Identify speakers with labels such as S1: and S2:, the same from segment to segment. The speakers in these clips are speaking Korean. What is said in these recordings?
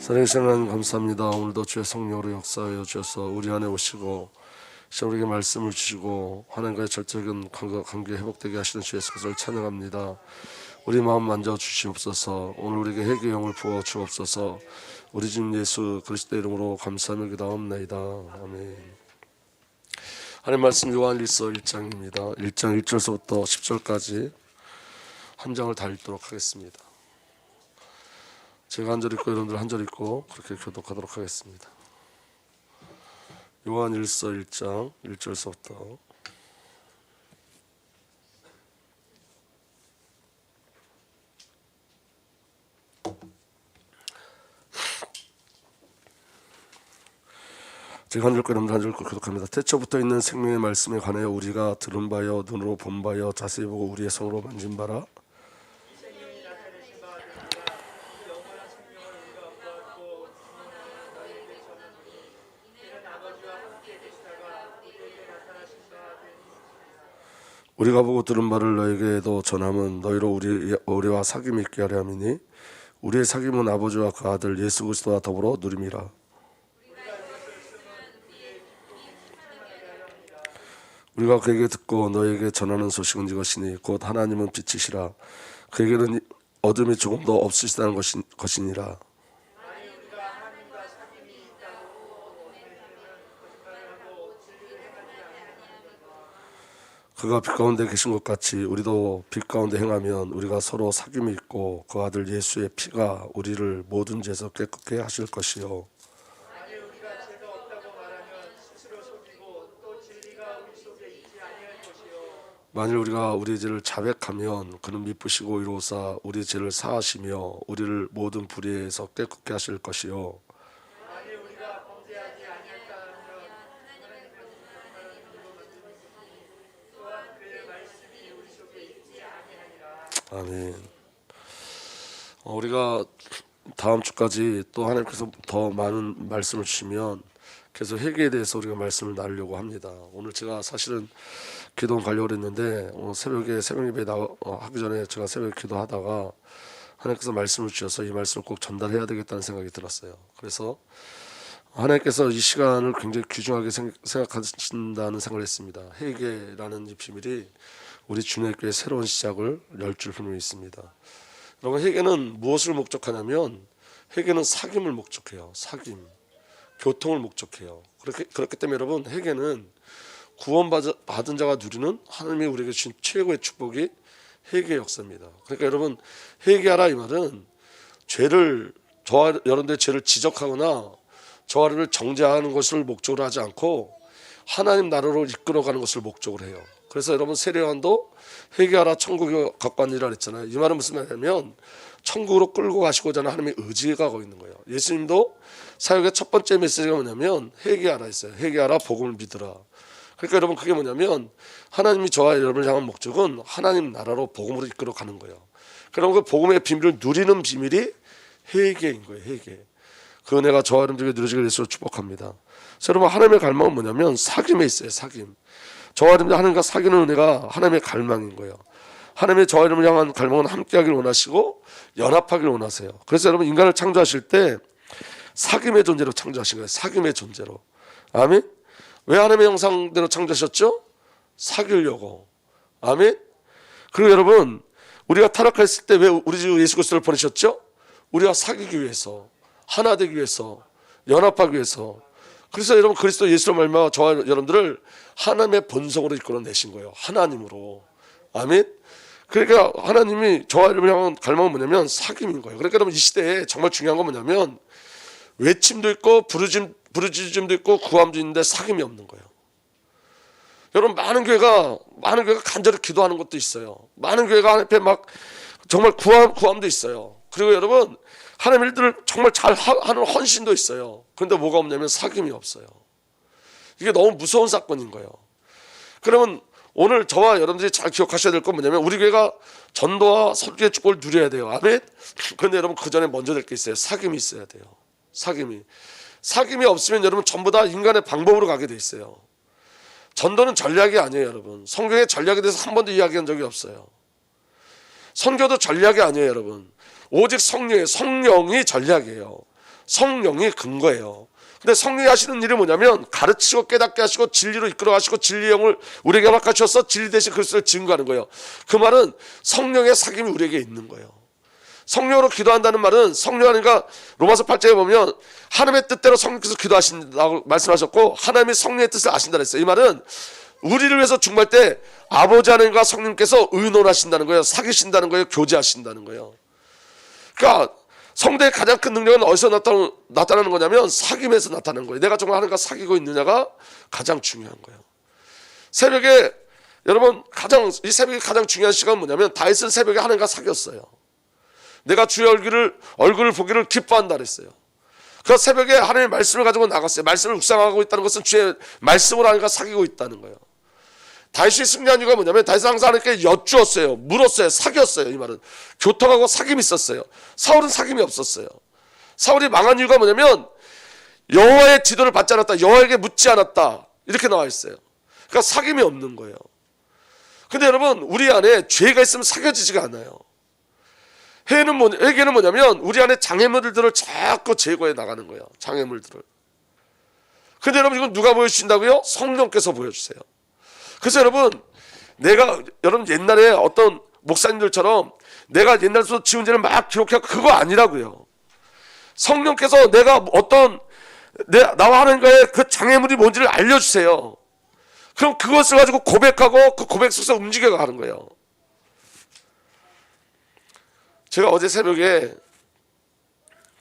S1: 살아계신 하나님 감사합니다. 오늘도 주의 성령으로 역사하여 주셔서 우리 안에 오시고 우리에게 말씀을 주시고 하나님과의 절적인 관계 회복되게 하시는 주 예수 그리스도를 찬양합니다. 우리 마음 만져 주시옵소서. 오늘 우리에게 회개의 영을 부어 주옵소서. 우리 주 예수 그리스도 이름으로 감사하며 기도합니다. 아멘. 하나님 말씀 요한일서 1장입니다. 1장 1절서부터 10절까지 한 장을 다 읽도록 하겠습니다. 제가 한 절 읽고 여러분들 한 절 읽고 그렇게 교독하도록 하겠습니다. 요한일서 1장 1절서부터 제가 한 절 읽고 여러분들 한 절 읽고 교독합니다. 태초부터 있는 생명의 말씀에 관하여 우리가 들은 바여 눈으로 본 바여 자세히 보고 우리의 손으로 만진 바라. 우리가 보고 들은 바를 너에게도 전함은 너희로 우리와 사귐이 있게 하려 함이니 우리의 사귐은 아버지와 그 아들 예수 그리스도와 더불어 누림이라. 우리가 그에게 듣고 너에게 전하는 소식은 이것이니 곧 하나님은 빛이시라 그에게는 어둠이 조금도 없으시다는 것이니라. 그가 빛 가운데 계신 것 같이 우리도 빛 가운데 행하면 우리가 서로 사귐이 있고 그 아들 예수의 피가 우리를 모든 죄에서 깨끗게 하실 것이요. 만일 우리가 우리의 죄를 자백하면 그는 미쁘시고 이로써 우리의 죄를 사하시며 우리를 모든 불의에서 깨끗게 하실 것이요. 아멘. 우리가 다음 주까지 또 하나님께서 더 많은 말씀을 주시면 계속 회개에 대해서 우리가 말씀을 나누려고 합니다. 오늘 제가 사실은 기도 가려고 했는데 오늘 새벽 예배 하기 전에 제가 새벽에 기도하다가 하나님께서 말씀을 주셔서 이 말씀을 꼭 전달해야 되겠다는 생각이 들었어요. 그래서 하나님께서 이 시간을 굉장히 귀중하게 생각하신다는 생각을 했습니다. 회개라는 이 비밀이 우리 주님의 교회의 새로운 시작을 열 줄 분명히 있습니다. 여러분, 회개는 무엇을 목적하냐면 회개는 사귐을 목적해요. 사귐, 교통을 목적해요. 그렇기 때문에 여러분, 회개는 구원받은 자가 누리는 하나님이 우리에게 주신 최고의 축복이 회개의 역사입니다. 그러니까 여러분, 회개하라 이 말은 저와 여러분들의 죄를 지적하거나 저와 여러분을 정죄하는 것을 목적으로 하지 않고 하나님 나라로 이끌어가는 것을 목적으로 해요. 그래서 여러분, 세례요한도 회개하라 천국에 가까우니라 그랬잖아요. 이 말은 무슨 말이냐면 천국으로 끌고 가시고자 하는 하나님의 의지가 거기 있는 거예요. 예수님도 사역의 첫 번째 메시지가 뭐냐면 회개하라 했어요. 회개하라, 복음을 믿으라. 그러니까 여러분, 그게 뭐냐면 하나님이 저와 여러분을 향한 목적은 하나님 나라로 복음으로 이끌어 가는 거예요. 그럼 그 복음의 비밀을 누리는 비밀이 회개인 거예요. 회개. 그 은혜가 저와 여러분들에게 누려지게 예수로 축복합니다. 그래서 여러분, 하나님의 갈망은 뭐냐면 사귐에 있어요. 사귐. 저와 여러분들 하나님과 사귀는 은혜가 하나님의 갈망인 거예요. 하나님의 저와 여러분을 향한 갈망은 함께하기를 원하시고 연합하기를 원하세요. 그래서 여러분, 인간을 창조하실 때 사귐의 존재로 창조하신 거예요. 사귐의 존재로. 아멘. 왜 하나님의 형상대로 창조하셨죠? 사귀려고. 아멘. 그리고 여러분, 우리가 타락했을 때 왜 우리 주 예수 그리스도를 보내셨죠? 우리가 사귀기 위해서, 하나 되기 위해서, 연합하기 위해서. 그래서 여러분, 그리스도 예수로 말미암아 저와 여러분들을 하나님의 본성으로 이끌어내신 거예요. 하나님으로. 아멘. 그러니까 하나님이 저와 여러분을 향한 갈망은 뭐냐면 사귐인 거예요. 그러니까 여러분, 이 시대에 정말 중요한 건 뭐냐면 외침도 있고 부르짖음도 있고 구함도 있는데 사귐이 없는 거예요. 여러분, 많은 교회가 간절히 기도하는 것도 있어요. 많은 교회가 앞에 막 정말 구함도 있어요. 그리고 여러분, 하나님 일들을 정말 잘 하는 헌신도 있어요. 그런데 뭐가 없냐면 사귐이 없어요. 이게 너무 무서운 사건인 거예요. 그러면 오늘 저와 여러분들이 잘 기억하셔야 될 건 뭐냐면 우리 교회가 전도와 설교의 축복을 누려야 돼요. 아멘. 그런데 여러분, 그 전에 먼저 될 게 있어요. 사귐이 있어야 돼요. 사귐이 없으면 여러분 전부 다 인간의 방법으로 가게 돼 있어요. 전도는 전략이 아니에요. 여러분, 성경의 전략에 대해서 한 번도 이야기한 적이 없어요. 선교도 전략이 아니에요. 여러분, 오직 성령이 전략이에요. 성령이 근거예요. 근데 성령이 하시는 일이 뭐냐면 가르치고 깨닫게 하시고 진리로 이끌어 가시고 진리의 영을 우리에게 허락하셔서 진리 대신 그리스도를 증거하는 거예요. 그 말은 성령의 사귐이 우리에게 있는 거예요. 성령으로 기도한다는 말은 성령 하니까 로마서 8장에 보면 하나님의 뜻대로 성령께서 기도하신다고 말씀하셨고 하나님이 성령의 뜻을 아신다 그랬어요. 이 말은 우리를 위해서 중보할 때 아버지 하나님과 성령께서 의논하신다는 거예요. 사귀신다는 거예요. 교제하신다는 거예요. 그러니까 성도의 가장 큰 능력은 어디서 나타나는 거냐면 사귐에서 나타나는 거예요. 내가 정말 하나님과 사귀고 있느냐가 가장 중요한 거예요. 새벽에 여러분 이 새벽에 가장 중요한 시간은 뭐냐면 다윗은 새벽에 하나님과 사귀었어요. 내가 주의 얼굴을 보기를 기뻐한다 그랬어요. 그 새벽에 하나님의 말씀을 가지고 나갔어요. 말씀을 묵상하고 있다는 것은 주의 말씀으로 하나님과 사귀고 있다는 거예요. 다윗이 승리한 이유가 뭐냐면 다윗은 항상 하나님께 여쭈었어요. 물었어요. 사귀었어요. 이 말은 교통하고 사귐이 있었어요. 사울은 사귐이 없었어요. 사울이 망한 이유가 뭐냐면 여호와의 지도를 받지 않았다. 여호와에게 묻지 않았다. 이렇게 나와 있어요. 그러니까 사귐이 없는 거예요. 근데 여러분 우리 안에 죄가 있으면 사귀어지지가 않아요. 회개는 뭐냐면 우리 안에 장애물들을 자꾸 제거해 나가는 거예요. 장애물들을. 근데 여러분 이건 누가 보여주신다고요? 성령께서 보여주세요. 그래서 여러분 옛날에 어떤 목사님들처럼 내가 옛날부터 지은 죄를 막 기록하고 그거 아니라고요. 성령께서 내가 나와 하나님과의 그 장애물이 뭔지를 알려주세요. 그럼 그것을 가지고 고백하고 그 고백 속에서 움직여가는 거예요. 제가 어제 새벽에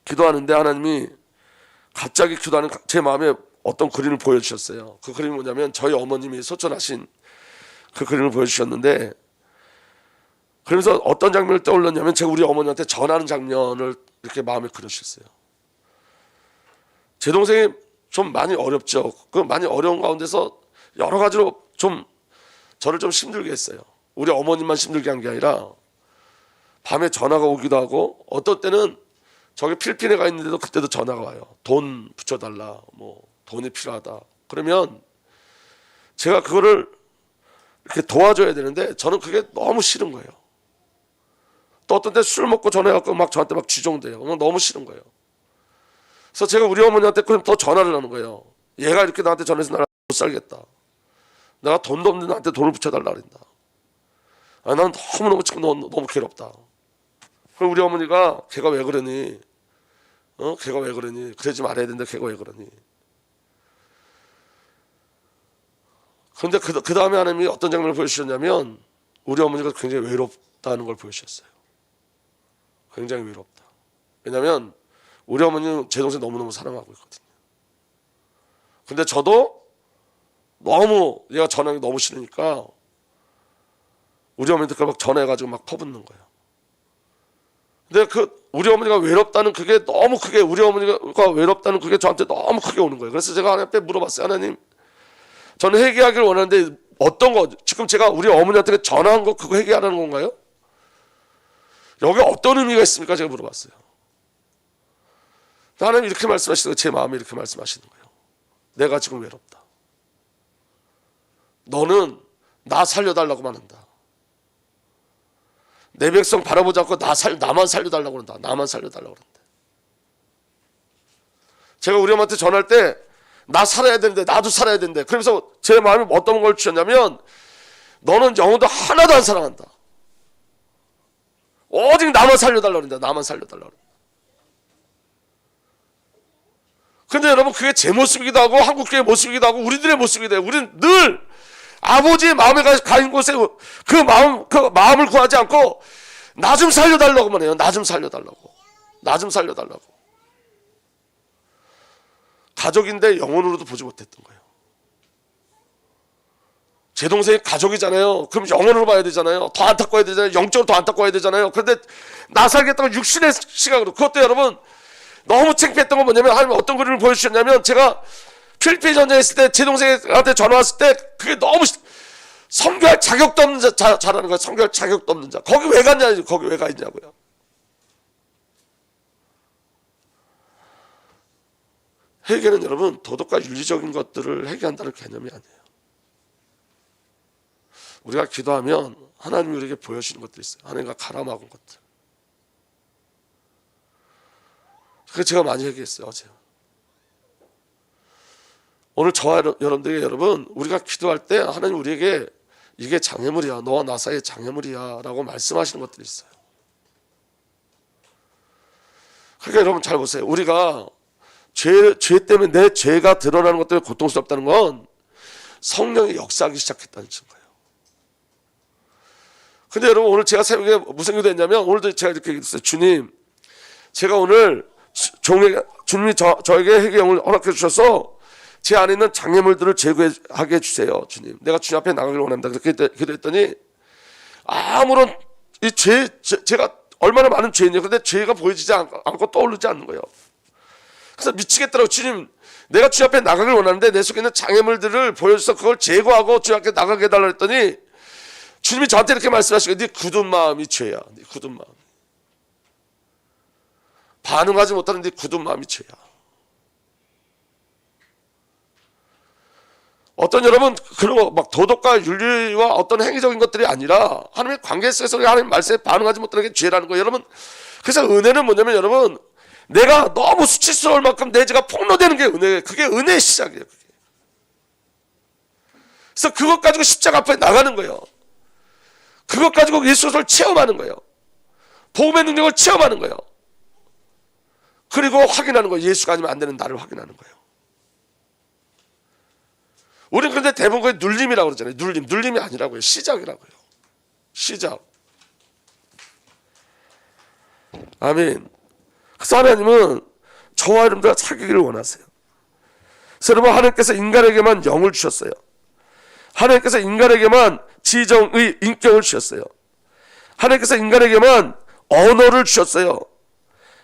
S1: 기도하는데 하나님이 갑자기 기도하는 제 마음에 어떤 그림을 보여주셨어요. 그 그림이 뭐냐면 저희 어머님이 소천하신 그 그림을 보여주셨는데 그러면서 어떤 장면을 떠올렸냐면 제가 우리 어머니한테 전하는 장면을 이렇게 마음에 그려주셨어요. 제 동생이 좀 많이 어렵죠. 그 많이 어려운 가운데서 여러 가지로 저를 좀 힘들게 했어요. 우리 어머님만 힘들게 한 게 아니라 밤에 전화가 오기도 하고 어떤 때는 저기 필리핀에 가 있는데도 그때도 전화가 와요. 돈 붙여달라, 돈이 필요하다. 그러면 제가 그거를 이렇게 도와줘야 되는데 저는 그게 너무 싫은 거예요. 또 어떤 때 술 먹고 전화해갖고 막 저한테 막 쥐종대요. 너무 싫은 거예요. 그래서 제가 우리 어머니한테 그럼 더 전화를 하는 거예요. 얘가 이렇게 나한테 전화해서 나를 못 살겠다. 내가 돈도 없는데 나한테 돈을 붙여달라 그런다. 난 너무너무 지금 너무 괴롭다. 그럼 우리 어머니가 걔가 왜 그러니? 걔가 왜 그러니? 그러지 말아야 되는데 걔가 왜 그러니? 그런데 그 다음에 하나님이 어떤 장면을 보여주셨냐면 우리 어머니가 굉장히 외롭다는 걸 보여주셨어요. 굉장히 외롭다. 왜냐하면 우리 어머니는 제 동생 너무너무 사랑하고 있거든요. 근데 저도 너무 얘가 전화하기 너무 싫으니까 우리 어머니한테 막 전화해가지고 막 퍼붓는 거예요. 근데 우리 어머니가 외롭다는 그게 너무 크게 우리 어머니가 외롭다는 그게 저한테 너무 크게 오는 거예요. 그래서 제가 하나님께 물어봤어요. 하나님, 저는 회개하기를 원하는데 어떤 거 지금 제가 우리 어머니한테 전화한 거 그거 회개하라는 건가요? 여기 어떤 의미가 있습니까? 제가 물어봤어요. 하나님 이렇게 말씀하시는 거예요. 제 마음에 이렇게 말씀하시는 거예요. 내가 지금 외롭다. 너는 나 살려달라고만 한다. 내 백성 바라보지 않고 나만 살려달라고 그런다. 나만 살려달라고 그런다. 제가 우리 엄마한테 전화할 때 나 살아야 되는데 나도 살아야 되는데 그러면서 제 마음에 어떤 걸 주셨냐면 너는 영혼도 하나도 안 사랑한다. 오직 나만 살려달라고 그런다. 나만 살려달라고 그런다. 근데 여러분 그게 제 모습이기도 하고 한국교회의 모습이기도 하고 우리들의 모습이기도 해요. 우리는 늘 아버지의 마음에 가인 곳에 그 마음을 구하지 않고 나 좀 살려달라고만 해요. 나 좀 살려달라고. 나 좀 살려달라고. 가족인데 영혼으로도 보지 못했던 거예요. 제 동생이 가족이잖아요. 그럼 영혼으로 봐야 되잖아요. 더 안타까워야 되잖아요. 영적으로 더 안타까워야 되잖아요. 그런데 나 살겠다고 육신의 시각으로. 그것도 여러분 너무 창피했던 건 뭐냐면 하나님 어떤 그림을 보여주셨냐면 제가 필리핀 전쟁에 있을 때 제 동생한테 전화 왔을 때 그게 너무 선교할 자격도 없는 자라는 거예요. 선교할 자격도 없는 자. 거기 왜 갔냐? 거기 왜 가 있냐고요. 회개는 여러분 도덕과 윤리적인 것들을 회개한다는 개념이 아니에요. 우리가 기도하면 하나님이 우리에게 보여주시는 것들이 있어요. 하나님과 갈아먹은 것들. 그게 제가 많이 얘기했어요 어제. 오늘 저와 여러분들에게 여러분 우리가 기도할 때 하나님 우리에게 이게 장애물이야, 너와 나 사이의 장애물이야 라고 말씀하시는 것들이 있어요. 그러니까 여러분 잘 보세요. 우리가 죄 때문에 내 죄가 드러나는 것 때문에 고통스럽다는 건 성령이 역사하기 시작했다는 증거예요. 근데 여러분 오늘 제가 새벽에 무슨 기도 했냐면, 오늘도 제가 이렇게 얘기했어요. 주님, 제가 오늘 주님이 저에게 회개 영을 허락해 주셔서 제 안에 있는 장애물들을 제거하게 해주세요. 주님, 내가 주님 앞에 나가길 원합니다. 그렇게 기도했더니 아무런 제가 얼마나 많은 죄인이에요. 근데 죄가 보여지지 않고 떠오르지 않는 거예요. 그래서 미치겠더라고. 주님, 내가 주님 앞에 나가길 원하는데 내 속에 있는 장애물들을 보여줘서 그걸 제거하고 주님 앞에 나가게 해달라 했더니 주님이 저한테 이렇게 말씀하시고, 네 굳은 마음이 죄야. 네 굳은 마음. 반응하지 못하는 네 굳은 마음이 죄야. 어떤 여러분 그런 거 막 도덕과 윤리와 어떤 행위적인 것들이 아니라 하나님의 관계 속에서 하나님 말씀에 반응하지 못하는 게 죄라는 거예요, 여러분. 그래서 은혜는 뭐냐면 여러분, 내가 너무 수치스러울 만큼 내 죄가 폭로되는 게 은혜예요. 그게 은혜의 시작이에요. 그게. 그래서 그것 가지고 십자가 앞에 나가는 거예요. 그것 가지고 예수를 체험하는 거예요. 복음의 능력을 체험하는 거예요. 그리고 확인하는 거예요. 예수가 아니면 안 되는 나를 확인하는 거예요. 우리는 그런데 대부분 그게 눌림이라고 그러잖아요. 눌림이 아니라고요. 시작이라고요. 시작. 아멘. 그래서 하나님은 저와 여러분들과 사귀기를 원하세요. 그래서 여러분, 하나님께서 인간에게만 영을 주셨어요. 하나님께서 인간에게만 지정의 인격을 주셨어요. 하나님께서 인간에게만 언어를 주셨어요.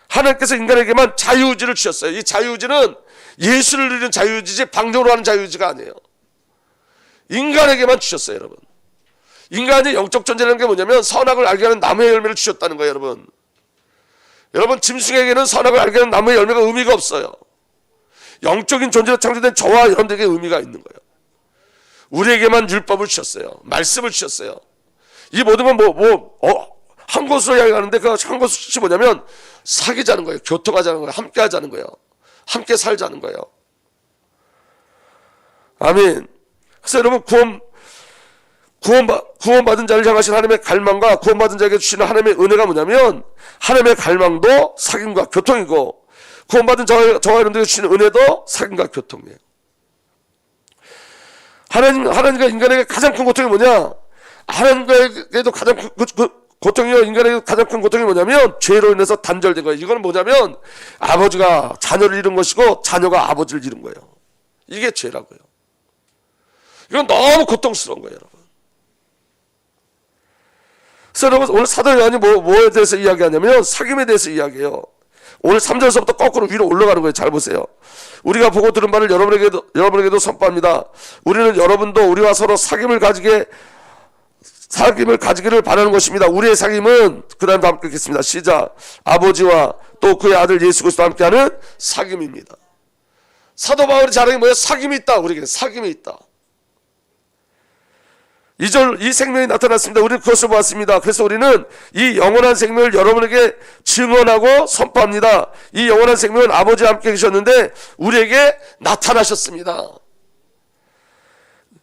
S1: 하나님께서 인간에게만 자유의지를 주셨어요. 이 자유의지는 예수를 누리는 자유의지지 방종으로 하는 자유의지가 아니에요. 인간에게만 주셨어요, 여러분. 인간이 영적 존재라는 게 뭐냐면 선악을 알게 하는 나무의 열매를 주셨다는 거예요, 여러분. 여러분, 짐승에게는 선악을 알게 하는 나무의 열매가 의미가 없어요. 영적인 존재로 창조된 저와 여러분들에게 의미가 있는 거예요. 우리에게만 율법을 주셨어요. 말씀을 주셨어요. 이 모든 건 한 곳으로 향하는데 그 한 곳이 뭐냐면 사귀자는 거예요. 교통하자는 거예요. 함께 하자는 거예요. 함께 살자는 거예요. 아멘. 그래서 여러분, 구원받은 자를 향하신 하나님의 갈망과 구원받은 자에게 주시는 하나님의 은혜가 뭐냐면, 하나님의 갈망도 사귐과 교통이고 구원받은 저와 여러분들에게 주시는 은혜도 사귐과 교통이에요. 하나님과 인간에게 가장 큰 고통이 뭐냐? 하나님과에게도 가장 큰 고통이요, 인간에게 가장 큰 고통이 뭐냐면 죄로 인해서 단절된 거예요. 이건 뭐냐면 아버지가 자녀를 잃은 것이고 자녀가 아버지를 잃은 거예요. 이게 죄라고요. 이건 너무 고통스러운 거예요, 여러분. 그래서 여러분, 오늘 사도 요한이 뭐에 대해서 이야기하냐면 사귐에 대해서 이야기해요. 오늘 3절에서부터 거꾸로 위로 올라가는 거예요. 잘 보세요. 우리가 보고 들은 바를 여러분에게도 선포합니다. 우리는 여러분도 우리와 서로 사귐을 가지기를 바라는 것입니다. 우리의 사귐은, 그 다음 함께 읽겠습니다. 시작. 아버지와 또 그의 아들 예수 그리스도와 함께하는 사귐입니다. 사도 바울의 자랑이 뭐예요? 사귐이 있다. 우리에게 사귐이 있다. 2절, 이 생명이 나타났습니다. 우리는 그것을 보았습니다. 그래서 우리는 이 영원한 생명을 여러분에게 증언하고 선포합니다. 이 영원한 생명은 아버지와 함께 계셨는데 우리에게 나타나셨습니다.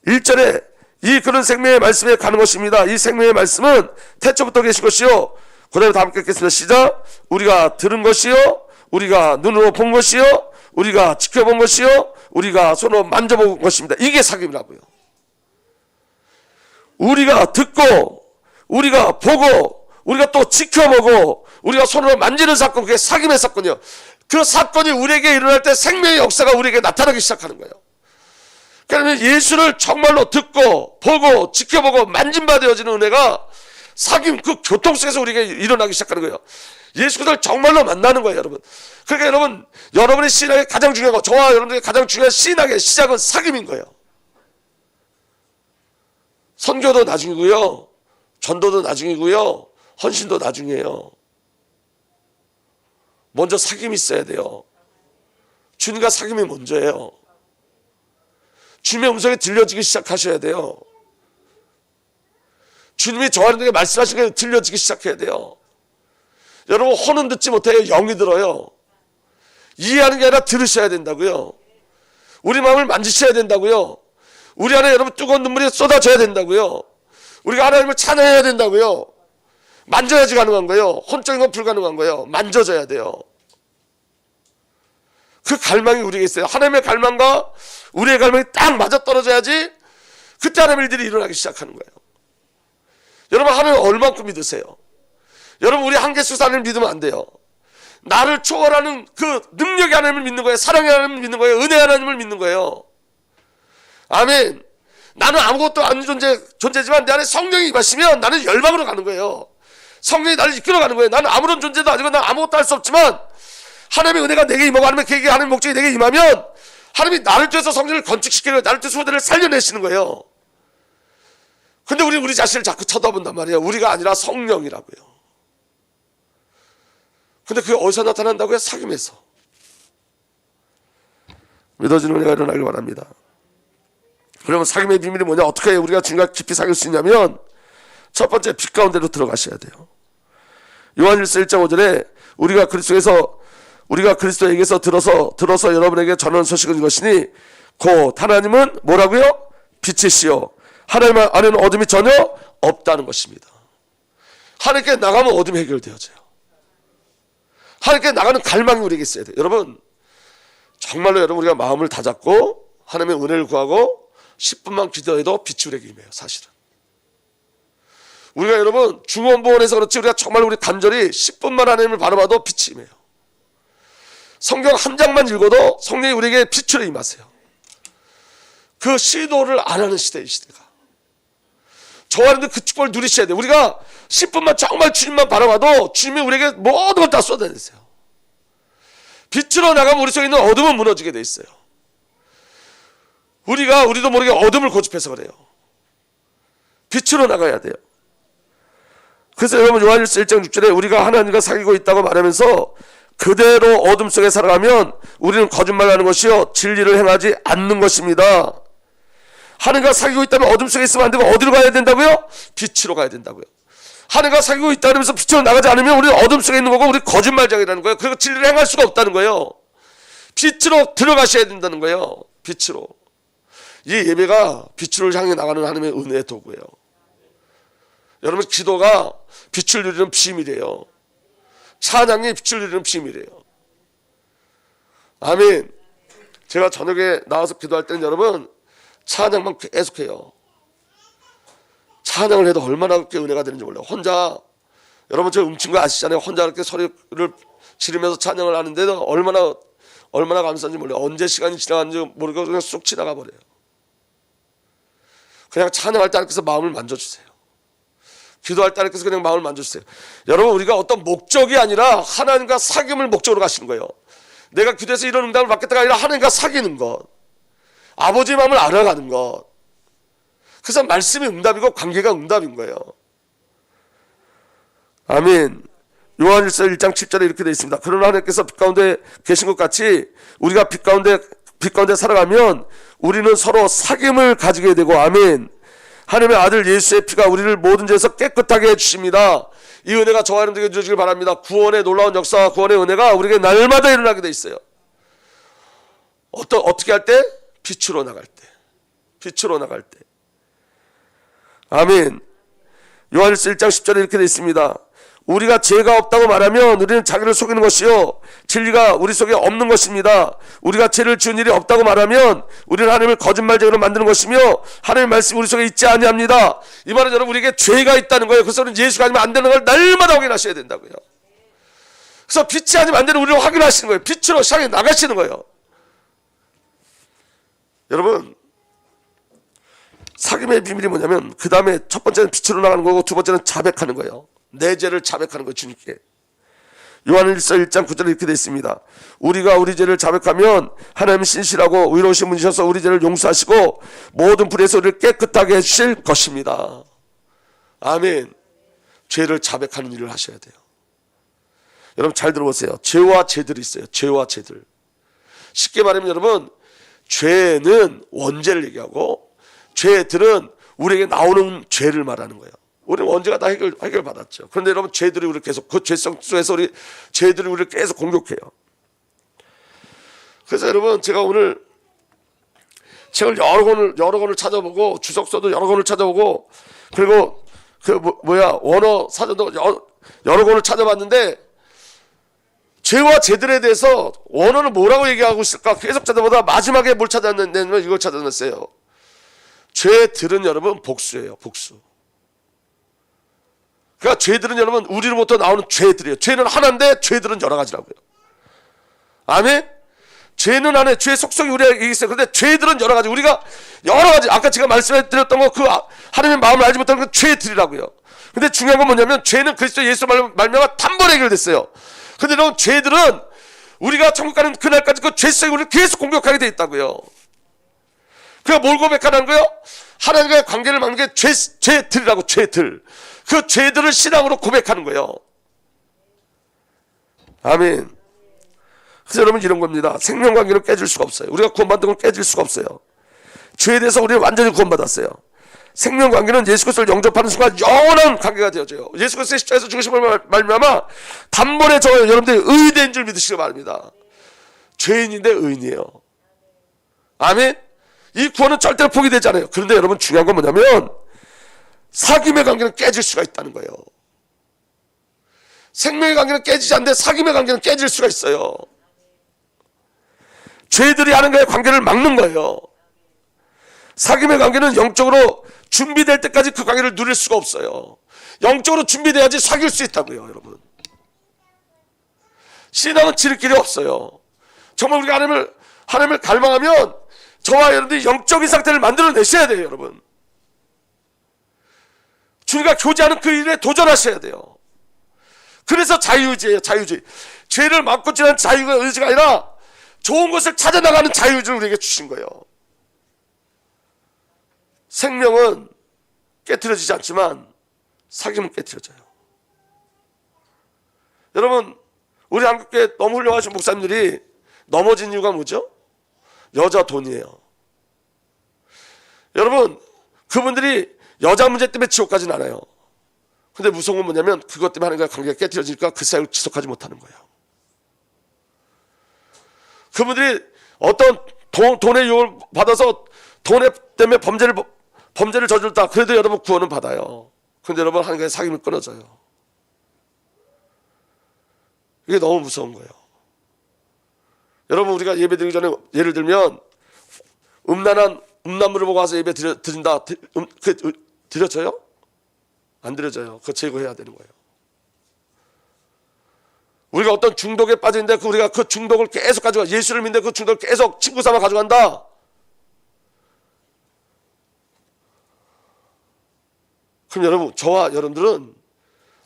S1: 1절에 이 그런 생명의 말씀에 가는 것입니다. 이 생명의 말씀은 태초부터 계신 것이요, 그 다음에 다 함께 읽겠습니다. 시작. 우리가 들은 것이요, 우리가 눈으로 본 것이요, 우리가 지켜본 것이요, 우리가 손으로 만져본 것입니다. 이게 사귐이라고요. 우리가 듣고 우리가 보고 우리가 또 지켜보고 우리가 손으로 만지는 사건, 그게 사귐의 사건이에요. 그 사건이 우리에게 일어날 때 생명의 역사가 우리에게 나타나기 시작하는 거예요. 그러면 예수를 정말로 듣고 보고 지켜보고 만진바 되어지는 은혜가 사귐, 그 교통 속에서 우리에게 일어나기 시작하는 거예요. 예수 그리스도를 정말로 만나는 거예요, 여러분. 그러니까 여러분, 여러분의 신앙에 가장 중요한 거, 저와 여러분들의 가장 중요한 신앙의 시작은 사귐인 거예요. 선교도 나중이고요, 전도도 나중이고요, 헌신도 나중이에요. 먼저 사귐이 있어야 돼요. 주님과 사귐이 먼저예요. 주님의 음성이 들려지기 시작하셔야 돼요. 주님이 저하는데 말씀하시는 게 들려지기 시작해야 돼요. 여러분, 혼은 듣지 못해요. 영이 들어요. 이해하는 게 아니라 들으셔야 된다고요. 우리 마음을 만지셔야 된다고요. 우리 안에 여러분 뜨거운 눈물이 쏟아져야 된다고요. 우리가 하나님을 찬양해야 된다고요. 만져야지 가능한 거예요. 혼적인 건 불가능한 거예요. 만져져야 돼요. 그 갈망이 우리에게 있어요. 하나님의 갈망과 우리의 갈망이 딱 맞아떨어져야지 그때 하나님의 일들이 일어나기 시작하는 거예요. 여러분 하나님 얼만큼 믿으세요? 여러분 우리 한계 속에서 하나님을 믿으면 안 돼요. 나를 초월하는 그 능력의 하나님을 믿는 거예요. 사랑의 하나님을 믿는 거예요. 은혜의 하나님을 믿는 거예요. 아멘. 나는 아무것도 아닌 존재지만 내 안에 성령이 임하시면 나는 열방으로 가는 거예요. 성령이 나를 이끌어가는 거예요. 나는 아무런 존재도 아니고 난 아무것도 할 수 없지만 하나님의 은혜가 내게 임하고 하나님의 목적이 내게 임하면 하나님이 나를 통해서 성전을 건축시키는 거예요. 나를 통해서 후대를 살려내시는 거예요. 근데 우리 자신을 자꾸 쳐다본단 말이에요. 우리가 아니라 성령이라고요. 근데 그게 어디서 나타난다고요? 사귐에서. 믿어지는 은혜가 일어나길 바랍니다. 그러면 사귐의 비밀이 뭐냐? 어떻게 우리가 주님과 깊이 사귈 수 있냐면 첫 번째 빛 가운데로 들어가셔야 돼요. 요한일서 1장 5절에 우리가 그리스도에게서 들어서 여러분에게 전하는 소식은 이것이니 곧 하나님은 뭐라고요? 빛이시요 하나님 안에는 어둠이 전혀 없다는 것입니다. 하나님께 나가면 어둠이 해결되어져요. 하나님께 나가는 갈망이 우리에게 있어야 돼요. 여러분 정말로 여러분 우리가 마음을 다잡고 하나님의 은혜를 구하고 10분만 기도해도 빛이 우리에게 임해요. 사실은 우리가 여러분 중원보원에서 그렇지 우리가 정말 우리 간절히 10분만 하나님을 바라봐도 빛이 임해요. 성경 한 장만 읽어도 성령이 우리에게 빛으로 임하세요. 그 시도를 안 하는 시대의 시대가. 저와 여러분들 그 축복을 누리셔야 돼요. 우리가 10분만 정말 주님만 바라봐도 주님이 우리에게 모든 걸 다 쏟아내세요. 빛으로 나가면 우리 속에 있는 어둠은 무너지게 돼 있어요. 우리도 모르게 어둠을 고집해서 그래요. 빛으로 나가야 돼요. 그래서 여러분 요한일서 1장 6절에 우리가 하나님과 사귀고 있다고 말하면서 그대로 어둠 속에 살아가면 우리는 거짓말하는 것이요 진리를 행하지 않는 것입니다. 하나님과 사귀고 있다면 어둠 속에 있으면 안 되고 어디로 가야 된다고요? 빛으로 가야 된다고요. 하나님과 사귀고 있다 그러면서 빛으로 나가지 않으면 우리는 어둠 속에 있는 거고 우리 거짓말장이라는 거예요. 그리고 진리를 행할 수가 없다는 거예요. 빛으로 들어가셔야 된다는 거예요. 빛으로. 이 예배가 빛을 향해 나가는 하나님의 은혜의 도구예요. 여러분 기도가 빛을 누리는 비밀이에요. 찬양이 빛을 누리는 비밀이에요. 아멘. 제가 저녁에 나와서 기도할 때는 여러분 찬양만 계속해요. 찬양을 해도 얼마나 그렇게 은혜가 되는지 몰라요. 혼자 여러분 저 음친 거 아시잖아요. 혼자 이렇게 소리를 지르면서 찬양을 하는데도 얼마나 감사한지 몰라요. 언제 시간이 지나갔는지 모르고 그냥 쑥 지나가 버려요. 그냥 찬양할 때 하나님께서 마음을 만져주세요. 기도할 때 하나님께서 그냥 마음을 만져주세요. 여러분 우리가 어떤 목적이 아니라 하나님과 사귐을 목적으로 가시는 거예요. 내가 기도해서 이런 응답을 받겠다가 아니라 하나님과 사귀는 것, 아버지의 마음을 알아가는 것. 그래서 말씀이 응답이고 관계가 응답인 거예요. 아멘. 요한일서 1장 7절에 이렇게 되어 있습니다. 그러나 하나님께서 빛 가운데 계신 것 같이 우리가 빛 가운데 살아가면 우리는 서로 사귐을 가지게 되고 아멘. 하나님의 아들 예수의 피가 우리를 모든 죄에서 깨끗하게 해주십니다. 이 은혜가 저와 여러분들에게 누려지길 바랍니다. 구원의 놀라운 역사와 구원의 은혜가 우리에게 날마다 일어나게 돼 있어요. 어떻게 할 때? 빛으로 나갈 때. 빛으로 나갈 때. 아멘. 요한일서 1장 10절에 이렇게 되어 있습니다. 우리가 죄가 없다고 말하면 우리는 자기를 속이는 것이요 진리가 우리 속에 없는 것입니다. 우리가 죄를 지은 일이 없다고 말하면 우리는 하나님을 거짓말쟁이로 만드는 것이며 하나님의 말씀이 우리 속에 있지 아니합니다. 이 말은 여러분 우리에게 죄가 있다는 거예요. 그래서 우리는 예수가 아니면 안 되는 걸 날마다 확인하셔야 된다고요. 그래서 빛이 아니면 안 되는 우리를 확인하시는 거예요. 빛으로 향해 나가시는 거예요. 여러분 사귐의 비밀이 뭐냐면 그 다음에 첫 번째는 빛으로 나가는 거고 두 번째는 자백하는 거예요. 내 죄를 자백하는 거예요. 주님께. 요한일서 1장 9절에 이렇게 되어 있습니다. 우리가 우리 죄를 자백하면 하나님 신실하고 의로우신 분이셔서 우리 죄를 용서하시고 모든 불의에서 우리를 깨끗하게 해주실 것입니다. 아멘. 죄를 자백하는 일을 하셔야 돼요. 여러분 잘 들어보세요. 죄와 죄들이 있어요. 죄와 죄들. 쉽게 말하면 여러분 죄는 원죄를 얘기하고 죄들은 우리에게 나오는 죄를 말하는 거예요. 우리는 언제가 다 해결받았죠. 그런데 여러분 죄들이 우리를 계속 그 죄성 속에서 죄들이 우리를 계속 공격해요. 그래서 여러분 제가 오늘 책을 여러 권을 찾아보고 주석서도 여러 권을 찾아보고 그리고 원어 사전도 여러 권을 찾아봤는데 죄와 죄들에 대해서 원어는 뭐라고 얘기하고 있을까 계속 찾아보다 마지막에 뭘 찾았냐면 이걸 찾아냈어요. 죄들은 여러분 복수예요. 복수. 그러니까 죄들은 여러분 우리로부터 나오는 죄들이에요. 죄는 하나인데 죄들은 여러 가지라고요. 아멘. 죄는 하나의 죄의 속성이 우리에게 있어요. 그런데 죄들은 여러 가지. 우리가 여러 가지 아까 제가 말씀드렸던 거 그 하나님의 마음을 알지 못하는 그 죄들이라고요. 근데 중요한 건 뭐냐면 죄는 그리스도 예수 말미암아 단번에 해결됐어요. 근데 이런 죄들은 우리가 천국 가는 그날까지 그 죄성이 우리를 계속 공격하게 돼 있다고요. 그가 뭘 고백하는 거예요? 하나님과의 관계를 막는 게 죄들이라고. 죄들. 그 죄들을 신앙으로 고백하는 거예요. 아멘. 그래서 여러분 이런 겁니다. 생명관계는 깨질 수가 없어요. 우리가 구원받은 걸 깨질 수가 없어요. 죄에 대해서 우리는 완전히 구원받았어요. 생명관계는 예수 그리스도를 영접하는 순간 영원한 관계가 되어져요. 예수 그리스도의 십자가에서 죽으심을 말미암아 단번에 여러분들이 의인된 줄 믿으시기 바랍니다. 죄인인데 의인이에요. 아멘. 이 구원은 절대로 포기되지 않아요. 그런데 여러분 중요한 건 뭐냐면 사귐의 관계는 깨질 수가 있다는 거예요. 생명의 관계는 깨지지 않는데 사귐의 관계는 깨질 수가 있어요. 죄들이 하나님과의 관계를 막는 거예요. 사귐의 관계는 영적으로 준비될 때까지 그 관계를 누릴 수가 없어요. 영적으로 준비돼야지 사귈 수 있다고요. 여러분 신앙은 지를 길이 없어요. 정말 우리가 하나님을 갈망하면 저와 여러분들이 영적인 상태를 만들어내셔야 돼요. 여러분 주님과 교제하는 그 일에 도전하셔야 돼요. 그래서 자유의지예요. 자유의지. 죄를 막고 지나는 자유의지가 아니라 좋은 것을 찾아나가는 자유의지를 우리에게 주신 거예요. 생명은 깨트려지지 않지만 사귐은 깨트려져요. 여러분 우리 한국교회 너무 훌륭하신 목사님들이 넘어진 이유가 뭐죠? 여자 돈이에요. 여러분 그분들이 여자 문제 때문에 지옥 가진 않아요. 근데 무서운 건 뭐냐면 그것 때문에 하나님과 관계가 깨트려지니까 그 사역을 지속하지 못하는 거예요. 그분들이 어떤 돈의 유혹을 받아서 돈 때문에 범죄를 저질렀다. 그래도 여러분 구원은 받아요. 그런데 여러분 하나님과의 사귐을 끊어져요. 이게 너무 무서운 거예요. 여러분 우리가 예배 드리기 전에 예를 들면 음란물을 보고 와서 예배 드린다. 드려져요? 안 드려져요. 그거 제거해야 되는 거예요. 우리가 어떤 중독에 빠져있는데 우리가 그 중독을 계속 가져가 예수를 믿는데 그 중독을 계속 친구 삼아 가져간다. 그럼 여러분 저와 여러분들은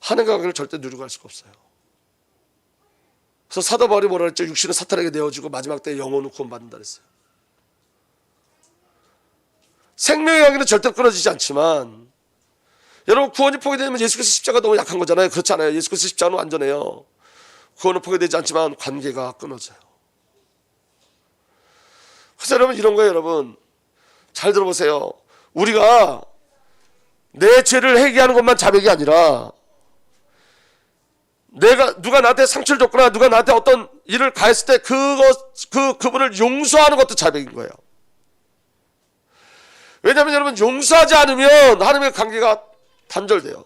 S1: 하나님과 관계를 절대 누리고 갈 수가 없어요. 그래서 사도 바울이 뭐라 그랬죠? 육신은 사탄에게 내어주고 마지막 때 영혼은 구원받는다 그랬어요. 생명의 관계는 절대 끊어지지 않지만 여러분 구원이 포기되면 예수 그리스도 십자가 너무 약한 거잖아요. 그렇지 않아요. 예수 그리스도 십자가는 완전해요. 구원은 포기되지 않지만 관계가 끊어져요. 그래서 여러분 이런 거예요. 여러분 잘 들어보세요. 우리가 내 죄를 회개하는 것만 자백이 아니라 누가 나한테 상처를 줬거나 누가 나한테 어떤 일을 가했을 때 그분을 용서하는 것도 자백인 거예요. 왜냐하면 여러분 용서하지 않으면 하나님의 관계가 단절돼요.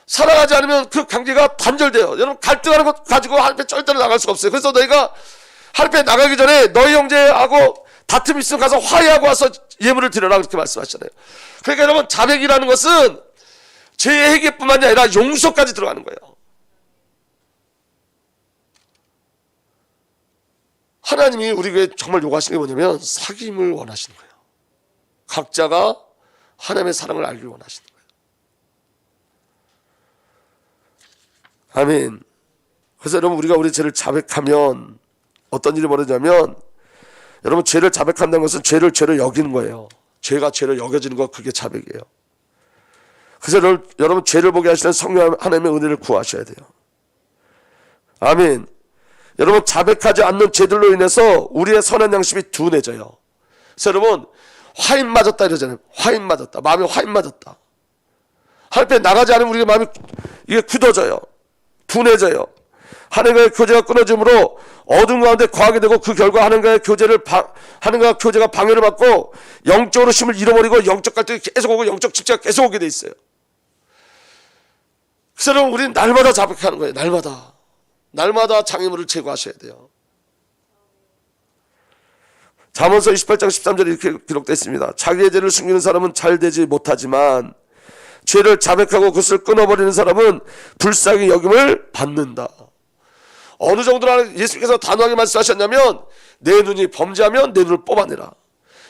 S1: 사랑하지 않으면 그 관계가 단절돼요. 여러분 갈등하는 것 가지고 하나님 앞에 절대로 나갈 수가 없어요. 그래서 너희가 하나님 앞에 나가기 전에 너희 형제하고 다툼이 있으면 가서 화해하고 와서 예물을 드려라 그렇게 말씀하시잖아요. 그러니까 여러분 자백이라는 것은 죄의 회개뿐만이 아니라 용서까지 들어가는 거예요. 하나님이 우리에게 정말 요구하시는 게 뭐냐면 사귐을 원하시는 거예요. 각자가 하나님의 사랑을 알길 원하시는 거예요. 아멘. 그래서 여러분 우리가 우리 죄를 자백하면 어떤 일이 벌어지냐면 여러분 죄를 자백한다는 것은 죄를 여기는 거예요. 죄가 죄를 여겨지는 거 그게 자백이에요. 그래서 여러분 죄를 보게 하시는 성령 하나님의 은혜를 구하셔야 돼요. 아멘. 여러분 자백하지 않는 죄들로 인해서 우리의 선한 양심이 둔해져요. 그래서 여러분 화인 맞았다 이러잖아요. 화인 맞았다. 마음에 화인 맞았다. 하나님 앞에 나가지 않으면 우리의 마음이 이게 굳어져요. 둔해져요. 하나님과의 교제가 끊어짐으로 어둠 가운데 거하게 되고, 그 결과 하나님과의 교제가 방해를 받고 영적으로 힘을 잃어버리고 영적 갈등이 계속 오고 영적 집착이 계속 오게 돼 있어요. 그래서 여러분, 우리는 날마다 자백하는 거예요. 날마다 장애물을 제거하셔야 돼요. 잠언서 28장 13절에 이렇게 기록되어 있습니다. 자기의 죄를 숨기는 사람은 잘 되지 못하지만 죄를 자백하고 그것을 끊어버리는 사람은 불쌍히 여김을 받는다. 어느 정도로 예수께서 단호하게 말씀하셨냐면, 내 눈이 범죄하면 내 눈을 뽑아내라.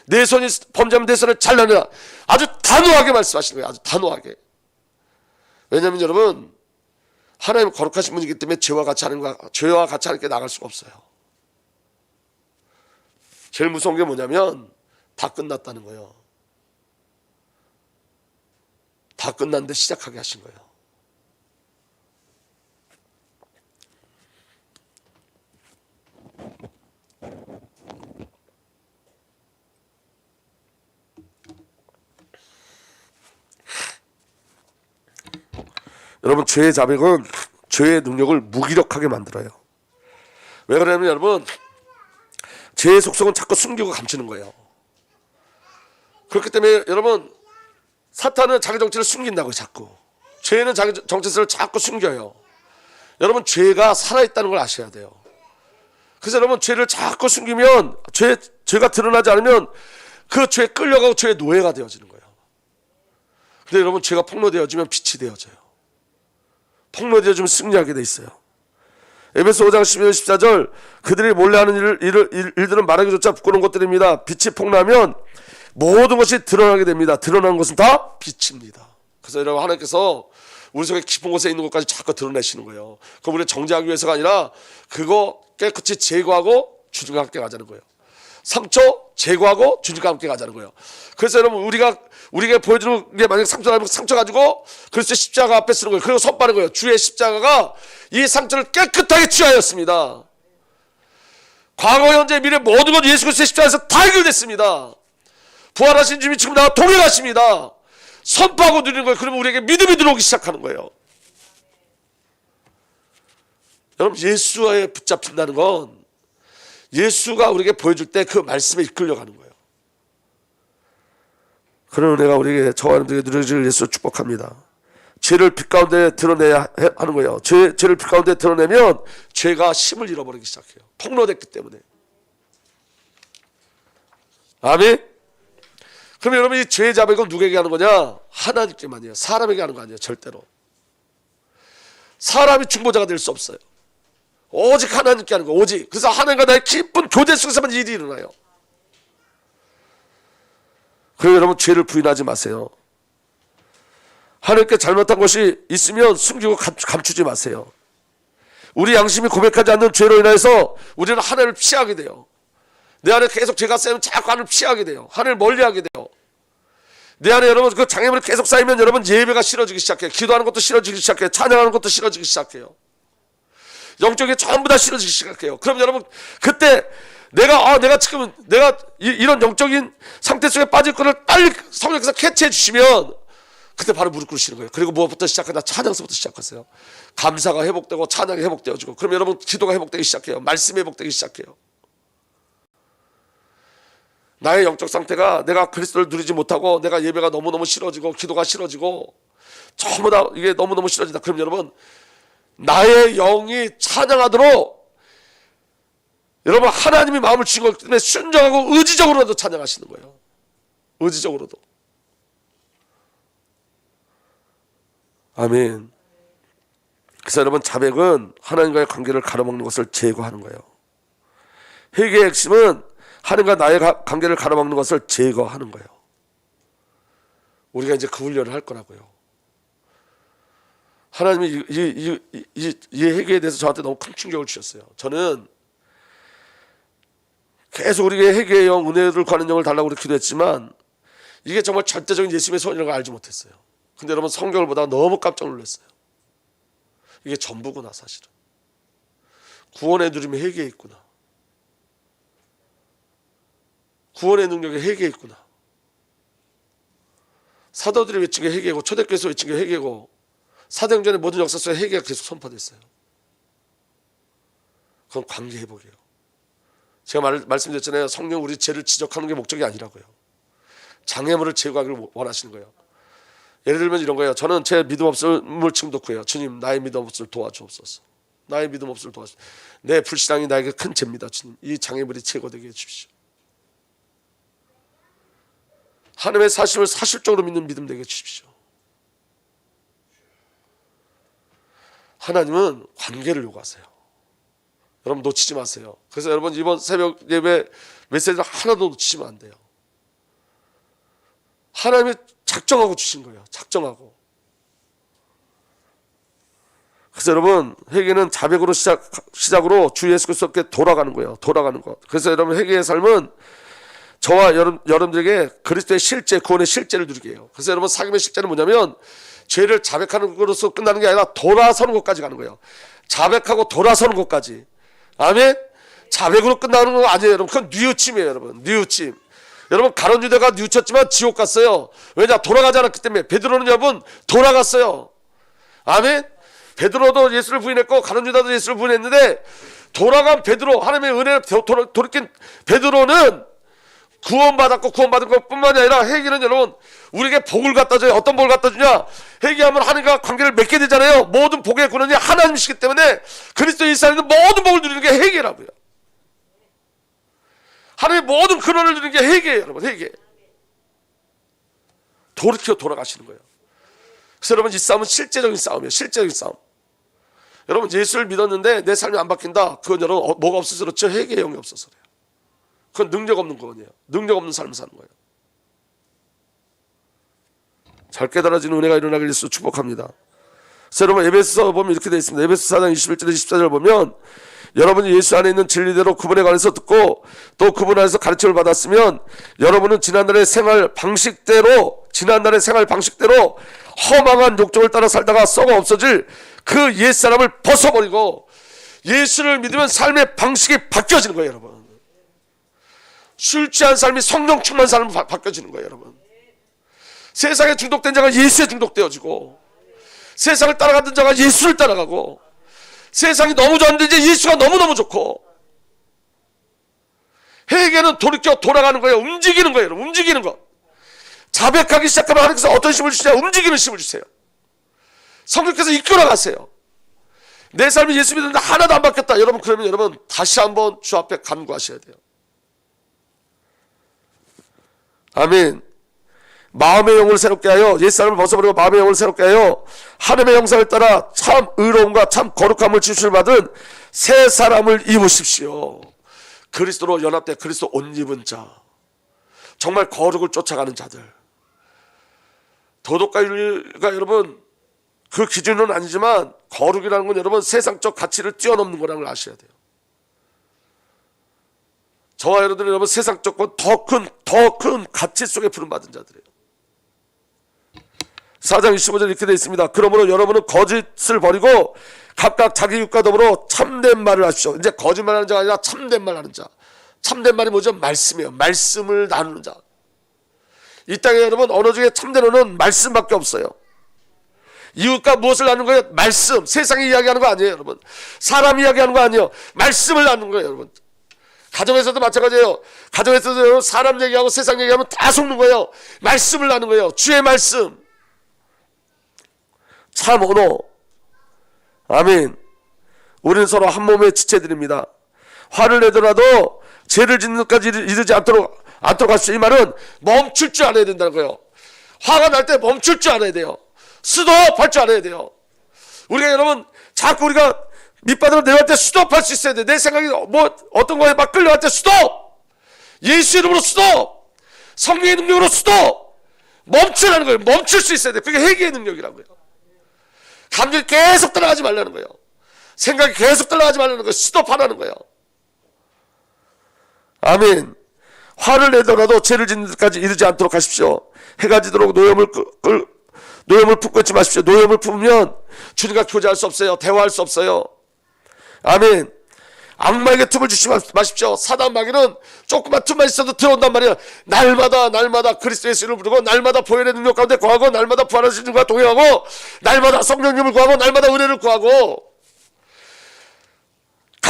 S1: 내 손이 범죄하면 내 손을 잘라내라. 아주 단호하게 말씀하시는 거예요. 아주 단호하게. 왜냐하면 여러분, 하나님 거룩하신 분이기 때문에 죄와 같이 하는 게 나갈 수가 없어요. 제일 무서운 게 뭐냐면 다 끝났다는 거예요. 다 끝났는데 시작하게 하신 거예요. 여러분, 죄의 자백은 죄의 능력을 무기력하게 만들어요. 왜 그러냐면 여러분, 죄의 속성은 자꾸 숨기고 감추는 거예요. 그렇기 때문에 여러분, 사탄은 자기 정체를 숨긴다고요. 자꾸 죄는 자기 정체성을 자꾸 숨겨요. 여러분, 죄가 살아있다는 걸 아셔야 돼요. 그래서 여러분, 죄를 자꾸 숨기면 죄가 드러나지 않으면 그 죄에 끌려가고 죄의 노예가 되어지는 거예요. 근데 여러분, 죄가 폭로되어지면 빛이 되어져요. 폭로되어지면 승리하게 돼 있어요. 에베소 5장 12절 14절, 그들이 몰래 하는 일들은 말하기조차 부끄러운 것들입니다. 빛이 폭로하면 모든 것이 드러나게 됩니다. 드러나는 것은 다 빛입니다. 그래서 여러분, 하나님께서 우리 속에 깊은 곳에 있는 것까지 자꾸 드러내시는 거예요. 그럼 우리를 정죄하기 위해서가 아니라 그거 깨끗이 제거하고 주님과 함께 가자는 거예요. 상처 제거하고 주님과 함께 가자는 거예요. 그래서 여러분, 우리에게 보여주는 게 만약 상처라면 상처 가지고 그리스도의 십자가 앞에 쓰는 거예요. 그리고 선바는 거예요. 주의 십자가가 이 상처를 깨끗하게 치유하였습니다. 과거, 현재, 미래 모든 것 예수 그리스도의 십자가에서 다 해결됐습니다. 부활하신 주님이 지금 나와 동행하십니다. 선포하고 누리는 거예요. 그러면 우리에게 믿음이 들어오기 시작하는 거예요. 여러분, 예수에 붙잡힌다는 건 예수가 우리에게 보여줄 때 그 말씀에 이끌려가는 거예요. 그런 은혜가 우리에게, 저와 여러분들에게 누려질 예수를 축복합니다. 죄를 빛 가운데 드러내야 하는 거예요. 죄를 빛 가운데 드러내면 죄가 힘을 잃어버리기 시작해요. 폭로됐기 때문에. 아멘. 그럼 여러분, 이 죄의 자백은 누구에게 하는 거냐? 하나님께만 해요. 사람에게 하는 거 아니에요. 절대로. 사람이 중보자가 될 수 없어요. 오직 하나님께 하는 거. 오직. 그래서 하나님과 나의 깊은 교제 속에서만 일이 일어나요. 그리고 여러분, 죄를 부인하지 마세요. 하나님께 잘못한 것이 있으면 숨기고 감추지 마세요. 우리 양심이 고백하지 않는 죄로 인해서 우리는 하나님을 피하게 돼요. 내 안에 계속 죄가 쌓이면 자꾸 하나님을 피하게 돼요. 하나님을 멀리하게 돼요. 내 안에 여러분, 그 장애물이 계속 쌓이면 여러분, 예배가 싫어지기 시작해요. 기도하는 것도 싫어지기 시작해요. 찬양하는 것도 싫어지기 시작해요. 영적인 게 전부 다 싫어지기 시작해요. 그럼 여러분, 그때 내가 지금 이런 영적인 상태 속에 빠질 거를 빨리 성령께서 캐치해 주시면 그때 바로 무릎 꿇으시는 거예요. 그리고 무엇부터 시작하냐? 찬양서부터 시작하세요. 감사가 회복되고 찬양이 회복되어지고, 그럼 여러분, 기도가 회복되기 시작해요. 말씀이 회복되기 시작해요. 나의 영적 상태가, 내가 그리스도를 누리지 못하고 내가 예배가 너무너무 싫어지고 기도가 싫어지고 전부 다 이게 너무너무 싫어진다. 그럼 여러분, 나의 영이 찬양하도록 여러분, 하나님이 마음을 주신 거기 때문에 순종하고 의지적으로도 찬양하시는 거예요. 의지적으로도. 아멘. 그래서 여러분, 자백은 하나님과의 관계를 가로막는 것을 제거하는 거예요. 회개의 핵심은 하나님과 나의 관계를 가로막는 것을 제거하는 거예요. 우리가 이제 그 훈련을 할 거라고요. 하나님이 이 회개에 대해서 저한테 너무 큰 충격을 주셨어요. 저는 계속 우리에게 회개의 영, 은혜를 구하는 영을 달라고 그렇게 기도했지만 이게 정말 절대적인 예수님의 손이라는 걸 알지 못했어요. 근데 여러분, 성경을 보다가 너무 깜짝 놀랐어요. 이게 전부구나. 사실은 구원의 누림이 회개에 있구나. 구원의 능력이 회개에 있구나. 사도들이 외친 게 회개고, 초대교회에서 외친 게 회개고, 사도행전의 모든 역사 속에 회개가 계속 선포됐어요. 그건 관계 회복이에요. 제가 말씀드렸잖아요. 성령 우리 죄를 지적하는 게 목적이 아니라고요. 장애물을 제거하기를 원하시는 거예요. 예를 들면 이런 거예요. 저는 제 믿음 없음을 지금도 구해요. 주님, 나의 믿음 없음을 도와주옵소서. 나의 믿음 없음을 도와주옵소서. 내 불신앙이 나에게 큰 죄입니다. 주님, 이 장애물이 제거되게 해주십시오. 하나님의 사실을 사실적으로 믿는 믿음 되게 해주십시오. 하나님은 관계를 요구하세요. 여러분 놓치지 마세요. 그래서 여러분 이번 새벽 예배 메시지를 하나도 놓치시면 안 돼요. 하나님이 작정하고 주신 거예요. 작정하고. 그래서 여러분 회개는 자백으로 시작으로 주 예수 그리스도께 돌아가는 거예요. 돌아가는 것. 그래서 여러분 회개의 삶은 저와 여러분들에게 그리스도의 실제, 구원의 실제를 누리게 해요. 그래서 여러분 사귐의 실제는 뭐냐면 죄를 자백하는 것으로서 끝나는 게 아니라 돌아서는 것까지 가는 거예요. 자백하고 돌아서는 것까지. 아멘. 자백으로 끝나는 거 아니에요, 여러분. 그건 뉘우침이에요, 여러분. 뉘우침. 여러분 가룟 유다가 뉘우쳤지만 지옥 갔어요. 왜냐? 돌아가지 않았기 때문에. 베드로는 여러분 돌아갔어요. 아멘. 베드로도 예수를 부인했고 가룟 유다도 예수를 부인했는데 돌아간 베드로, 하나님의 은혜를 돌이킨 베드로는 구원받았고 구원받은 것뿐만이 아니라 회개는 여러분 우리에게 복을 갖다 줘요. 어떤 복을 갖다 주냐? 회개하면 하나님과 관계를 맺게 되잖아요. 모든 복의 근원이 하나님이시기 때문에 그리스도 예수 안에 있는 모든 복을 누리는 게 회개라고요. 하나님의 모든 근원을 누리는 게 회개예요, 여러분. 회개. 돌이켜 돌아가시는 거예요. 그래서 여러분 이 싸움은 실제적인 싸움이에요. 실제적인 싸움. 여러분 예수를 믿었는데 내 삶이 안 바뀐다. 그건 여러분 뭐가 없어서 그렇죠? 회개의 영이 없어서 그래요. 그건 능력 없는 거예요. 능력 없는 삶을 사는 거예요. 잘 깨달아지는 은혜가 일어나길 예수 축복합니다. 그래서 여러분 에베소서 보면 이렇게 되어 있습니다. 에베소 4장 21절 24절 보면 여러분이 예수 안에 있는 진리대로 그분에 관해서 듣고 또 그분 안에서 가르침을 받았으면 여러분은 지난날의 생활 방식대로 허망한 욕정을 따라 살다가 썩어 없어질 그 옛사람을 벗어버리고 예수를 믿으면 삶의 방식이 바뀌어지는 거예요, 여러분. 술 취한 삶이 성령 충만 삶으로 바뀌어지는 거예요, 여러분. 세상에 중독된 자가 예수에 중독되어지고 세상을 따라가던 자가 예수를 따라가고 세상이 너무 좋았는데 이제 예수가 너무너무 좋고 회개는 돌이켜 돌아가는 거예요. 움직이는 거예요, 여러분. 움직이는 것. 자백하기 시작하면 하나님께서 어떤 힘을 주시냐? 움직이는 힘을 주세요. 성령께서 이끌어 가세요. 내 삶이 예수 믿는데 하나도 안 바뀌었다. 여러분 그러면 여러분 다시 한번 주 앞에 간구하셔야 돼요. 아멘. 마음의 영을 새롭게 하여 옛사람을 벗어버리고 마음의 영을 새롭게 하여 하나님의 형상을 따라 참 의로움과 참 거룩함을 지수를 받은 새 사람을 입으십시오. 그리스도로 연합돼 그리스도 옷 입은 자, 정말 거룩을 쫓아가는 자들. 도덕과 윤리가 여러분 그 기준은 아니지만 거룩이라는 건 여러분 세상적 가치를 뛰어넘는 거라는 걸 아셔야 돼요. 저와 여러분들은 여러분 세상적과 더 큰 가치 속에 부름받은 자들이에요. 4장 25절 이렇게 되어 있습니다. 그러므로 여러분은 거짓을 버리고 각각 자기 육과 더불어 참된 말을 하십시오. 이제 거짓말하는 자가 아니라 참된 말 하는 자. 참된 말이 뭐죠? 말씀이에요. 말씀을 나누는 자. 이 땅에 여러분 언어 중에 참된 언어는 말씀밖에 없어요. 이웃과 무엇을 나누는 거예요? 말씀. 세상이 이야기하는 거 아니에요, 여러분. 사람 이야기하는 거 아니에요. 말씀을 나누는 거예요, 여러분. 가정에서도 마찬가지예요. 가정에서도 사람 얘기하고 세상 얘기하면 다 속는 거예요. 말씀을 나누는 거예요. 주의 말씀. 참 언어. 아멘. 우리는 서로 한 몸의 지체들입니다. 화를 내더라도 죄를 짓는 것까지 이르지 않도록 하십시오. 이 말은 멈출 줄 알아야 된다는 거예요. 화가 날 때 멈출 줄 알아야 돼요. 스톱할 줄 알아야 돼요. 우리가 여러분 자꾸 우리가 밑바닥으로 내려갈 때 스톱할 수 있어야 돼. 내 생각이 뭐 어떤 거에 막 끌려갈 때 스톱. 예수 이름으로 스톱. 성령의 능력으로 스톱. 멈추라는 거예요. 멈출 수 있어야 돼. 그게 회개의 능력이라고요. 감정이 계속 따라가지 말라는 거예요. 생각이 계속 따라가지 말라는 거예요. 스톱하라는 거예요. 아멘. 화를 내더라도 죄를 짓는 데까지 이르지 않도록 하십시오. 해가 지도록 노염을 품고 있지 마십시오. 노염을 품으면 주님과 교제할 수 없어요. 대화할 수 없어요. 아멘. 악마에게 틈을 주지 마십시오. 사단 마귀는 조그만 틈만 있어도 들어온단 말이에요. 날마다 그리스도 예수를 부르고 날마다 보혈의 능력 가운데 구하고 날마다 부활하신 주님과 동행하고 날마다 성령님을 구하고 날마다 은혜를 구하고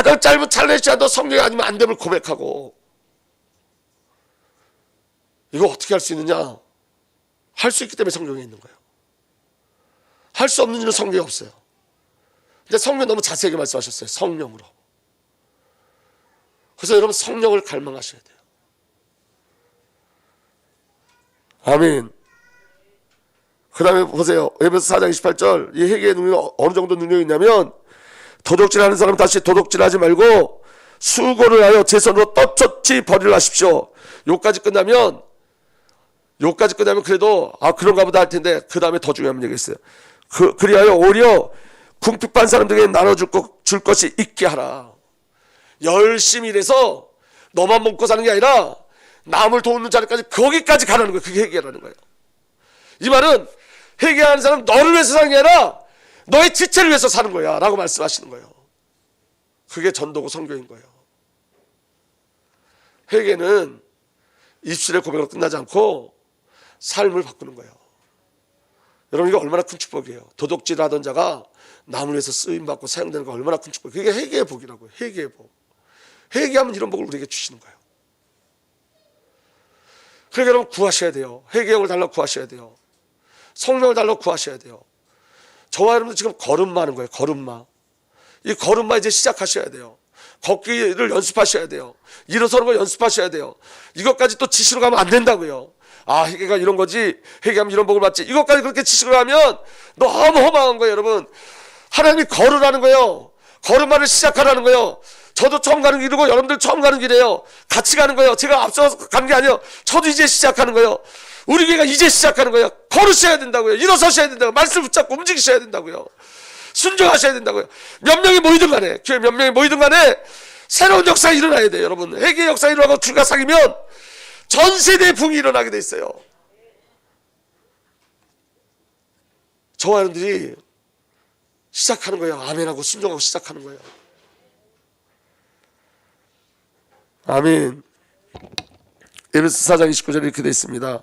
S1: 가장 짧은 찰나의 시간도 성령이 아니면 안 됨을 고백하고, 이거 어떻게 할 수 있느냐? 할 수 있기 때문에 성경에 있는 거예요. 할 수 없는 일은 성경에 없어요. 근데 성경 너무 자세하게 말씀하셨어요. 성령으로. 그래서 여러분 성령을 갈망하셔야 돼요. 아멘. 그 다음에 보세요. 에베소 4장 28절. 이 회개의 능력이 어느 정도 능력이 있냐면, 도둑질하는 사람 다시 도둑질하지 말고 수고를 하여 제 손으로 떳떳이 벌이를 하십시오. 요까지 끝나면 그래도 그런가 보다 할 텐데, 그 다음에 더 중요한 얘기가 있어요. 그리하여 오히려 궁핍한 사람들에게 나눠줄 줄 것이 있게 하라. 열심히 일해서 너만 먹고 사는 게 아니라 남을 도우는 자리까지, 거기까지 가라는 거예요. 그게 회개라는 거예요. 이 말은 회개하는 사람은 너를 위해서 사는 게 아니라 너의 지체를 위해서 사는 거야 라고 말씀하시는 거예요. 그게 전도고 선교인 거예요. 회개는 입술의 고백으로 끝나지 않고 삶을 바꾸는 거예요. 여러분, 이게 얼마나 큰 축복이에요. 도둑질하던 자가 남을 위해서 쓰임받고 사용되는 거 얼마나 큰 축복이에요. 그게 회개의 복이라고요. 회개의 복. 회개하면 이런 복을 우리에게 주시는 거예요. 그러니까 여러분 구하셔야 돼요. 회개의 영을 달라고 구하셔야 돼요. 성령을 달라고 구하셔야 돼요. 저와 여러분들 지금 걸음마 하는 거예요. 걸음마. 이 걸음마 이제 시작하셔야 돼요. 걷기를 연습하셔야 돼요. 일어서는 걸 연습하셔야 돼요. 이것까지 또 지시로 가면 안 된다고요. 회개가 이런 거지, 회개하면 이런 복을 받지, 이것까지 그렇게 지시로 가면 너무 허망한 거예요. 여러분, 하나님이 걸으라는 거예요. 걸음마를 시작하라는 거예요. 저도 처음 가는 길이고 여러분들 처음 가는 길이에요. 같이 가는 거예요. 제가 앞서서 가는 게 아니에요. 저도 이제 시작하는 거예요. 우리 교회가 이제 시작하는 거예요. 걸으셔야 된다고요. 일어서셔야 된다고요. 말씀 붙잡고 움직이셔야 된다고요. 순종하셔야 된다고요. 몇 명이 모이든 간에, 교회 몇 명이 모이든 간에 새로운 역사가 일어나야 돼요. 여러분, 회개의 역사가 일어나고 주가 사귀면 전 세대의 붕이 일어나게 돼 있어요. 저와 여러분들이 시작하는 거예요. 아멘하고 순종하고 시작하는 거예요. 아멘. 에베소 4장 29절에 이렇게 되어 있습니다.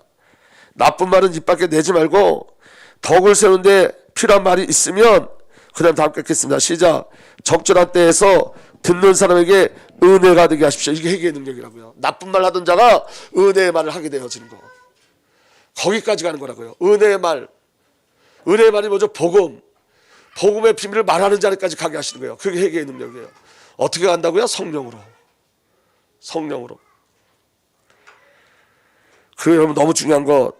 S1: 나쁜 말은 입 밖에 내지 말고 덕을 세우는데 필요한 말이 있으면, 그 다음 다 함께 읽겠습니다. 시작. 적절한 때에서 듣는 사람에게 은혜가 되게 하십시오. 이게 회개의 능력이라고요. 나쁜 말 하던 자가 은혜의 말을 하게 되어지는 거. 거기까지 가는 거라고요. 은혜의 말. 은혜의 말이 뭐죠? 복음. 복음의 비밀을 말하는 자리까지 가게 하시는 거예요. 그게 회개의 능력이에요. 어떻게 간다고요? 성령으로. 성령으로. 그리고 여러분 너무 중요한 것,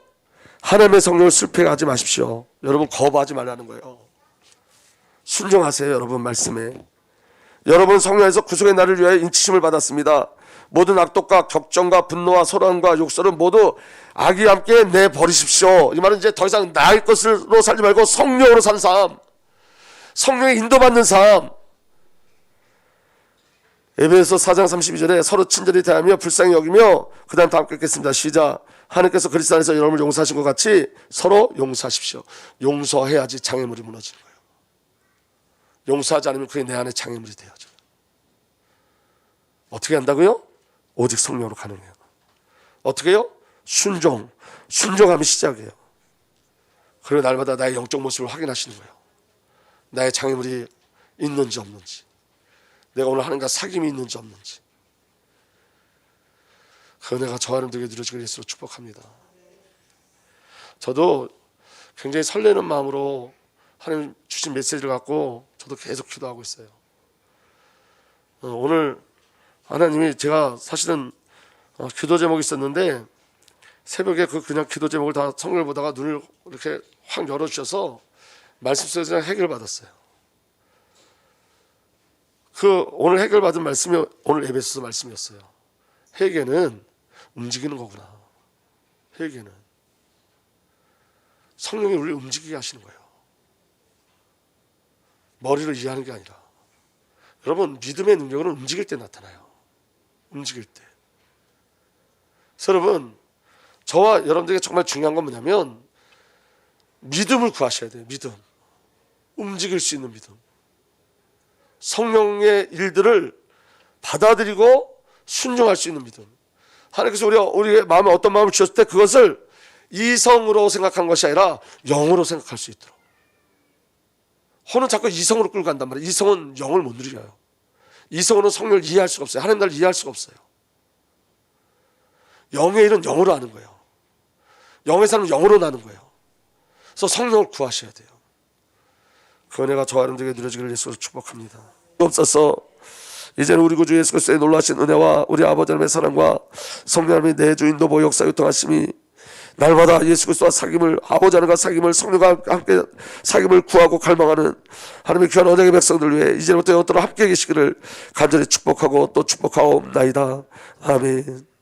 S1: 하나님의 성령을 슬프게 하지 마십시오. 여러분 거부하지 말라는 거예요. 순종하세요. 여러분 말씀에. 여러분 성령에서 구속의 날을 위하여 인치심을 받았습니다. 모든 악독과 격정과 분노와 소란과 욕설은 모두 악이 함께 내버리십시오. 이 말은 이제 더 이상 나의 것으로 살지 말고 성령으로 사는 삶, 성령의 인도받는 삶. 에베소 4장 32절에 서로 친절히 대하며 불쌍히 여기며, 그 다음 다 함께 읽겠습니다. 시작. 하나님께서 그리스도 안에서 여러분을 용서하신 것 같이 서로 용서하십시오. 용서해야지 장애물이 무너지는 거예요. 용서하지 않으면 그게 내 안에 장애물이 되어져요. 어떻게 한다고요? 오직 성령으로 가능해요. 어떻게 해요? 순종. 순종하면 시작이에요. 그리고 날마다 나의 영적 모습을 확인하시는 거예요. 나의 장애물이 있는지 없는지, 내가 오늘 하나님과 사귐이 있는지 없는지. 그 은혜가 저와 여러분들에게 누려지길 예수로 축복합니다. 저도 굉장히 설레는 마음으로 하나님 주신 메시지를 갖고 저도 계속 기도하고 있어요. 오늘 하나님이, 제가 사실은 기도 제목이 있었는데 새벽에 그냥 기도 제목을 다 성경을 보다가 눈을 이렇게 확 열어주셔서 말씀 속에서 그냥 해결받았어요. 오늘 해결받은 말씀이 오늘 에베소서 말씀이었어요. 회개는 움직이는 거구나. 회개는 성령이 우리를 움직이게 하시는 거예요. 머리를 이해하는 게 아니라. 여러분, 믿음의 능력은 움직일 때 나타나요. 움직일 때. 그래서 여러분, 저와 여러분들에게 정말 중요한 건 뭐냐면 믿음을 구하셔야 돼요. 믿음. 움직일 수 있는 믿음. 성령의 일들을 받아들이고 순종할 수 있는 믿음. 하나님께서 우리의 마음에 어떤 마음을 주셨을 때 그것을 이성으로 생각한 것이 아니라 영으로 생각할 수 있도록. 혼은 자꾸 이성으로 끌고 간단 말이에요. 이성은 영을 못 누려요. 이성으로는 성령을 이해할 수가 없어요. 하나님 나라를 이해할 수가 없어요. 영의 일은 영으로 하는 거예요. 영의 삶은 영으로 나는 거예요. 그래서 성령을 구하셔야 돼요. 그 은혜가 저와 여러분들에게 누려지기를 예수로 축복합니다. 없어서 이제는 우리 구주 예수 그리스도의 놀라신 은혜와 우리 아버지 하나님의 사랑과 성령 하나님의 내주 인도보 역사 요통하심이 날마다 예수 그리스도와 사귐을, 아버지 하나님과 사귐을, 성령과 함께 사귐을 구하고 갈망하는 하나님의 귀한 언약의 백성들 위해 이제부터 영원토록 함께 계시기를 간절히 축복하고 또 축복하옵나이다. 아멘.